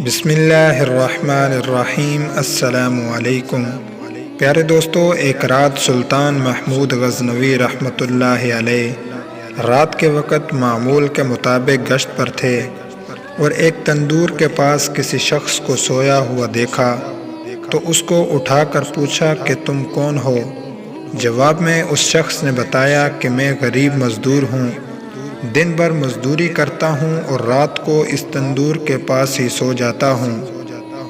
بسم اللہ الرحمن الرحیم۔ السلام علیکم۔ پیارے دوستو، ایک رات سلطان محمود غزنوی رحمۃ اللہ علیہ رات کے وقت معمول کے مطابق گشت پر تھے اور ایک تندور کے پاس کسی شخص کو سویا ہوا دیکھا تو اس کو اٹھا کر پوچھا کہ تم کون ہو؟ جواب میں اس شخص نے بتایا کہ میں غریب مزدور ہوں، دن بھر مزدوری کرتا ہوں اور رات کو اس تندور کے پاس ہی سو جاتا ہوں۔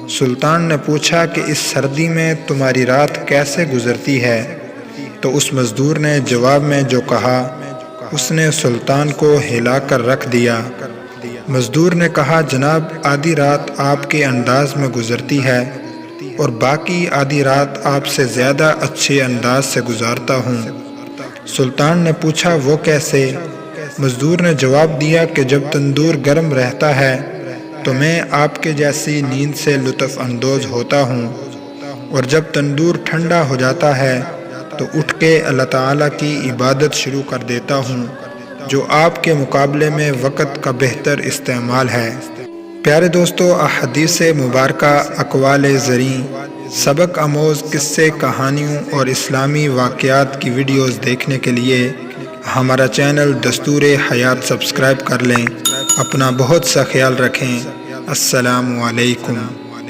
سلطان نے پوچھا کہ اس سردی میں تمہاری رات کیسے گزرتی ہے؟ تو اس مزدور نے جواب میں جو کہا اس نے سلطان کو ہلا کر رکھ دیا۔ مزدور نے کہا، جناب، آدھی رات آپ کے انداز میں گزرتی ہے اور باقی آدھی رات آپ سے زیادہ اچھے انداز سے گزارتا ہوں۔ سلطان نے پوچھا، وہ کیسے؟ مزدور نے جواب دیا کہ جب تندور گرم رہتا ہے تو میں آپ کے جیسی نیند سے لطف اندوز ہوتا ہوں، اور جب تندور ٹھنڈا ہو جاتا ہے تو اٹھ کے اللہ تعالیٰ کی عبادت شروع کر دیتا ہوں، جو آپ کے مقابلے میں وقت کا بہتر استعمال ہے۔ پیارے دوستو، احادیث مبارکہ، اقوال زریں، سبق آموز قصے، کہانیوں اور اسلامی واقعات کی ویڈیوز دیکھنے کے لیے ہمارا چینل دستور حیات سبسکرائب کر لیں۔ اپنا بہت سا خیال رکھیں۔ السلام علیکم۔